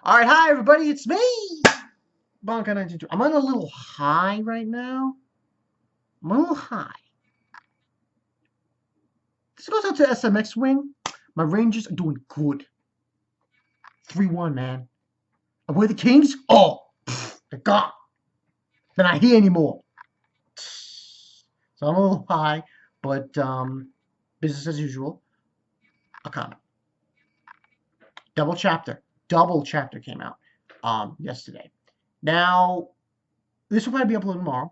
All right, hi everybody, it's me, Bonka92. I'm on a little high right now. I'm a little high. This goes out to SMX Wing. My Rangers are doing good. 3-1, man. And we're the Kings? Oh, they're gone. They're not here anymore. So I'm a little high, but business as usual. Akame. Double chapter came out yesterday. Now, this will probably be uploaded tomorrow.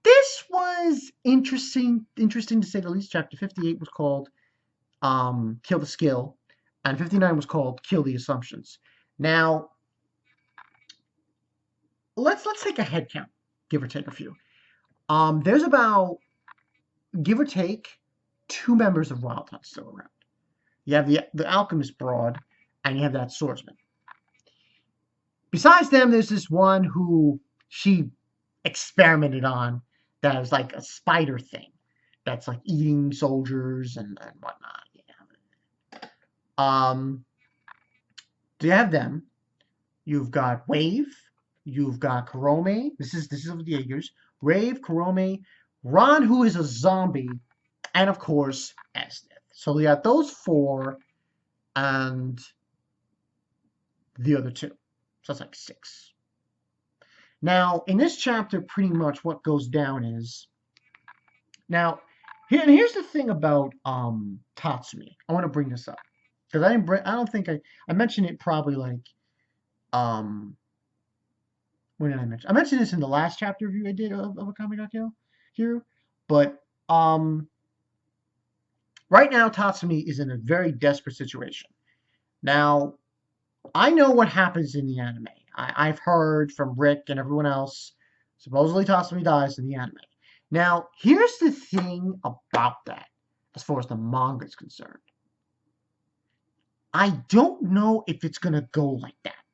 This was interesting to say the least. Chapter 58 was called Kill the Skill, and 59 was called Kill the Assumptions. Now, let's take a head count, give or take a few. There's about, give or take, 2 members of Wild Hunt still around. You have the alchemist broad, and you have that swordsman. Besides them, there's this one who she experimented on that was like a spider thing that's like eating soldiers and whatnot. Do you have them? You've got Wave, you've got Karome. This is of the Jaegers. Wave, Karome, Ron, who is a zombie, and of course Esnith. So we got those 4 and the other 2. So that's like 6. Now, in this chapter, pretty much what goes down is, now, here's the thing about Tatsumi. I want to bring this up because I don't think I mentioned it probably like when did I mention? I mentioned this in the last chapter review I did of Akame Kiru, but right now Tatsumi is in a very desperate situation. Now, I know what happens in the anime. I've heard from Rick and everyone else. Supposedly Tatsumi dies in the anime. Now, here's the thing about that, as far as the manga is concerned. I don't know if it's going to go like that.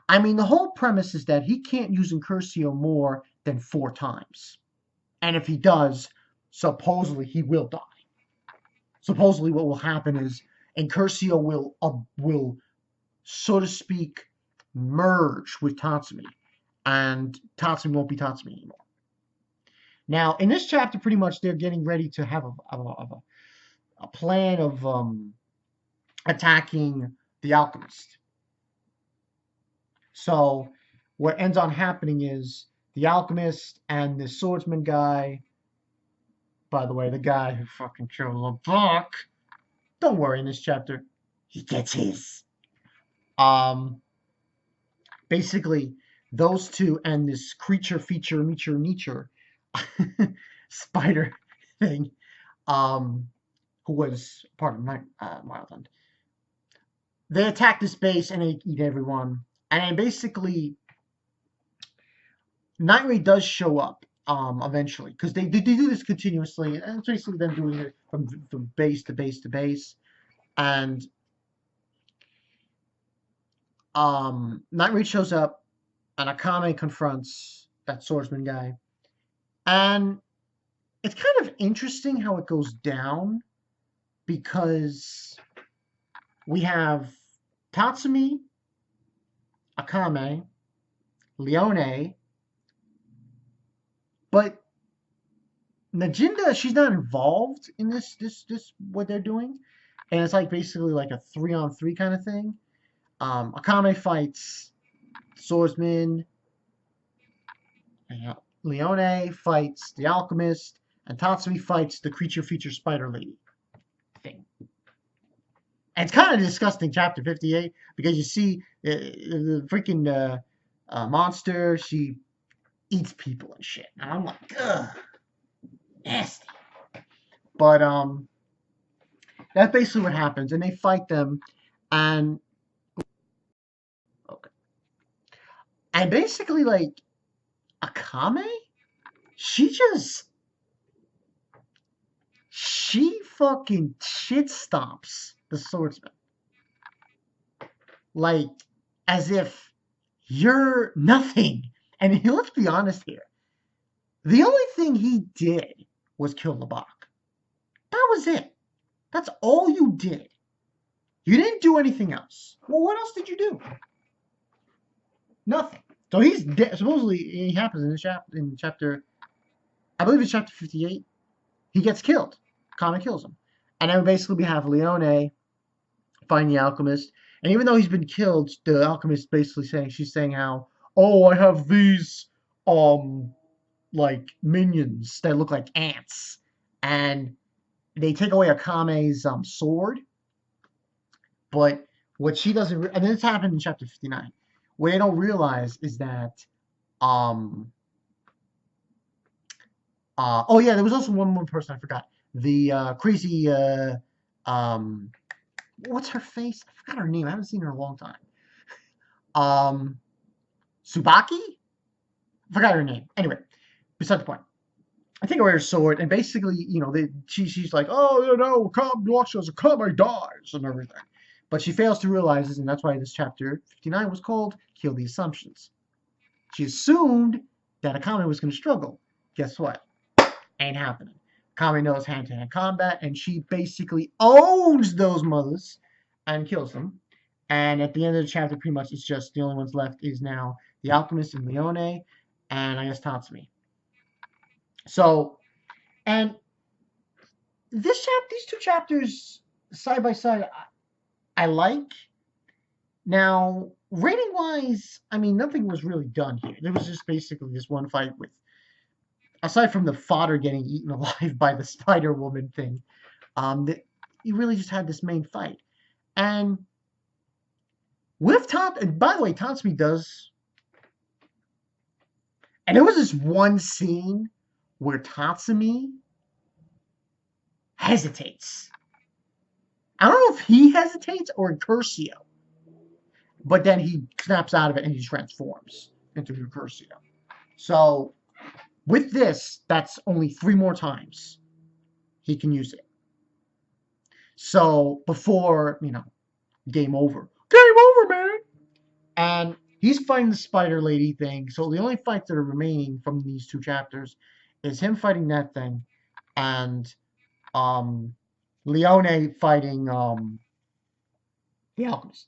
I mean, the whole premise is that he can't use Incursio more than 4 times. And if he does, supposedly he will die. Supposedly what will happen is Incursio will, so to speak, merge with Tatsumi. And Tatsumi won't be Tatsumi anymore. Now, in this chapter, pretty much they're getting ready to have a plan of attacking the alchemist. So what ends on happening is the alchemist and the swordsman guy, by the way, the guy who fucking killed LeBlanc, don't worry, in this chapter, he gets his. Basically, those 2 and this creature feature nature spider thing, who was part of Wild Hunt. They attack this base and they eat everyone. And then basically, Night Ray does show up eventually, because they do this continuously, and it's basically them doing it from base to base to base. And Night Ray shows up, and Akame confronts that swordsman guy. And it's kind of interesting how it goes down, because we have Tatsumi, Akame, Leone, but Najinda, she's not involved in this what they're doing, and it's like basically like a 3-on-3 kind of thing. Akame fights Swordsman, Leone fights the alchemist, and Tatsumi fights the creature feature spider lady thing. And it's kind of disgusting, chapter 58, because you see the freaking monster, she eats people and shit. And I'm like, ugh, nasty. But that's basically what happens, and they fight them, and okay, and basically like Akame, she fucking shit stomps the swordsman, like as if you're nothing. And let's be honest here, the only thing he did was kill LeBlanc. That was it. That's all you did. You didn't do anything else. Well, what else did you do? Nothing. So he's dead. Supposedly, it happens in chapter, I believe it's chapter 58. He gets killed. Akame kills him. And then basically we have Leone find the alchemist. And even though he's been killed, the alchemist basically she's saying how, oh, I have these, like minions that look like ants. And they take away Akame's sword. But what she doesn't, and this happened in chapter 59. What they don't realize is that, oh yeah, there was also one more person I forgot. The crazy, what's her face? I forgot her name. I haven't seen her in a long time. Tsubaki? I forgot her name. Anyway, beside the point. I think away her sword, and basically, she's like, oh, come watch us, Akame dies, and everything. But she fails to realize this, and that's why this chapter 59 was called Kill the Assumptions. She assumed that Akame was going to struggle. Guess what? Ain't happening. Akame knows hand-to-hand combat, and she basically owns those mothers and kills them. And at the end of the chapter, pretty much it's just the only ones left is now the alchemist and Leone, and I guess Tatsumi. So, and these two chapters side by side, I like. Now, rating wise, I mean, nothing was really done here. There was just basically this one fight with, aside from the fodder getting eaten alive by the Spider Woman thing, that you really just had this main fight. And with and by the way, Tatsumi does. And there was this one scene where Tatsumi hesitates. I don't know if he hesitates or Curcio. But then he snaps out of it and he transforms into Curcio. So with this, that's only 3 more times he can use it. So before, game over. Game over, man! And he's fighting the spider lady thing. So the only fights that are remaining from these 2 chapters is him fighting that thing and Leone fighting the alchemist.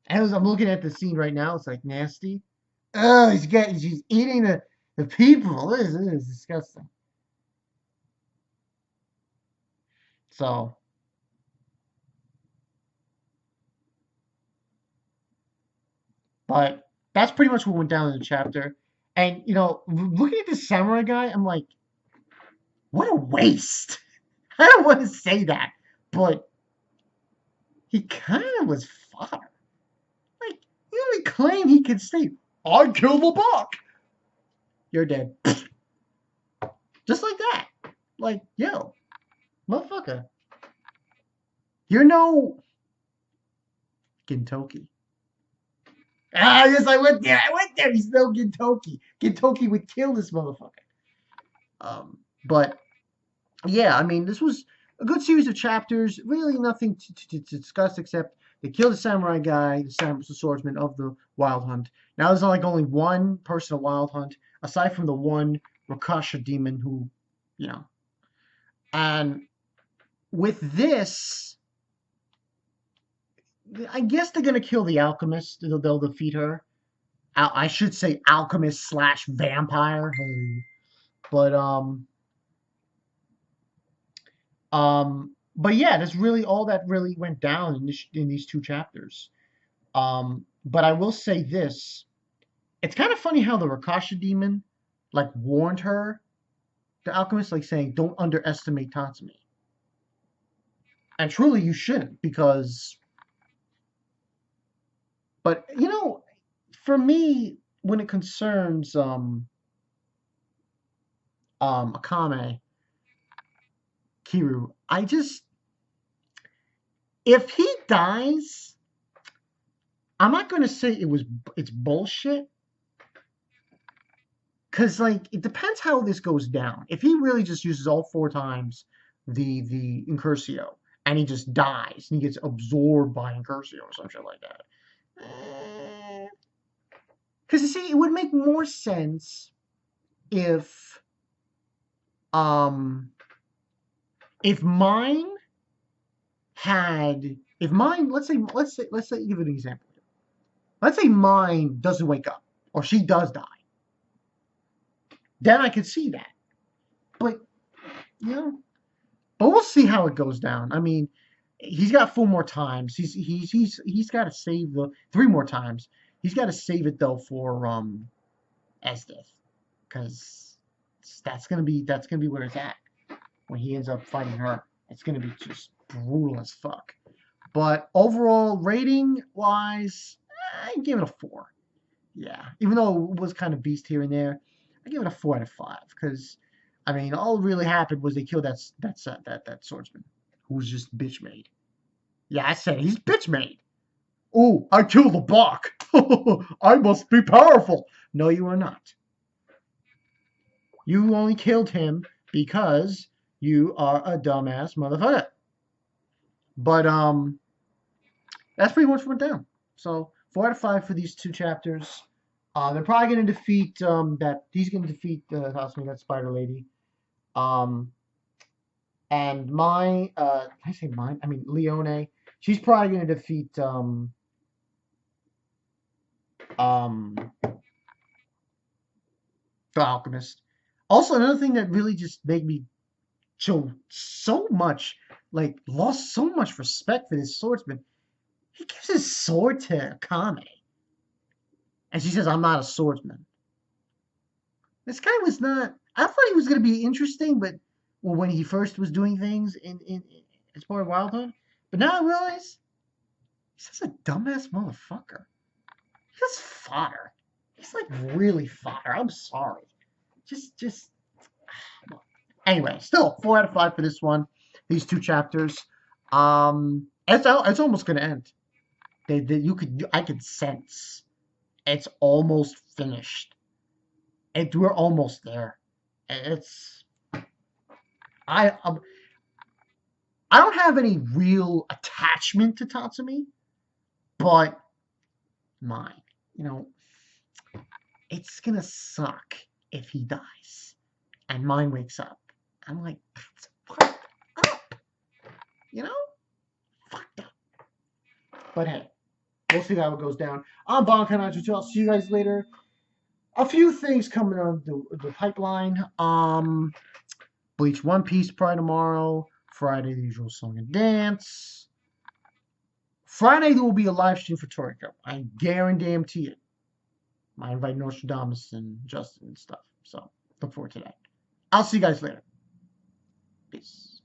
As I'm looking at the scene right now, it's like nasty. Oh, she's eating the people. This is disgusting. So, but that's pretty much what went down in the chapter. And, looking at this samurai guy, I'm like, what a waste. I don't want to say that, but he kind of was fodder. Like, the only claim he could say, I killed the buck. You're dead. Just like that. Like, yo, motherfucker. You're no Gintoki. Ah, yes, I went there. He's no Gintoki. Gintoki would kill this motherfucker. But yeah, I mean, this was a good series of chapters. Really nothing to discuss except they killed the samurai guy, the swordsman of the Wild Hunt. Now there's like only one person of Wild Hunt, aside from the one Rakasha demon who, And with this, I guess they're gonna kill the alchemist. They'll defeat her. I should say alchemist / vampire. But but yeah, that's really all that really went down in these 2 chapters. But I will say this: it's kind of funny how the Rakasha demon like warned her, the alchemist, like saying, "Don't underestimate Tatsumi." And truly, you shouldn't, because. But for me, when it concerns Akame, Kiru, if he dies, I'm not going to say it's bullshit, because it depends how this goes down. If he really just uses all 4 times the Incursio and he just dies and he gets absorbed by Incursio or some shit like that. Because you see, it would make more sense if mine if mine, let's say, give an example. Let's say mine doesn't wake up, or she does die. Then I could see that. But, you know, but we'll see how it goes down. I mean, he's got 4 more times. He's got to save the 3 more times. He's got to save it though for Esdeath, because that's gonna be where it's at when he ends up fighting her. It's gonna be just brutal as fuck. But overall, rating wise, I give it a 4. Yeah, even though it was kind of beast here and there, I give it a 4 out of 5 because, I mean, all really happened was they killed that swordsman who was just bitch made. Yeah, I said he's bitch made. Oh, I killed the Bach. I must be powerful. No, you are not. You only killed him because you are a dumbass motherfucker. But that's pretty much what went down. So 4 out of 5 for these 2 chapters. They're probably going to defeat he's going to defeat that spider lady. And I say mine? I mean Leone. She's probably going to defeat the alchemist. Also, another thing that really just made me show so much, like, lost so much respect for this swordsman. He gives his sword to Akame. And she says, I'm not a swordsman. This guy was not. I thought he was going to be interesting, but well, when he first was doing things in as part of Wild Hunt. But now I realize he's just a dumbass motherfucker. He's fodder. He's like really fodder. I'm sorry. Just. Anyway, still 4 out of 5 for this one. These 2 chapters. It's almost going to end. I could sense it's almost finished. We're almost there. It's I don't have any real attachment to Tatsumi, but mine, it's gonna suck if he dies and mine wakes up. I'm like, that's fucked up, you know, fucked up. But hey, we'll see how it goes down. I'm Bonkai92. I'll see you guys later. A few things coming on the pipeline. Bleach One Piece probably tomorrow. Friday, the usual song and dance. Friday, there will be a live stream for Toriko. I guarantee it. I invite Nostradamus and Justin and stuff. So, look forward to that. I'll see you guys later. Peace.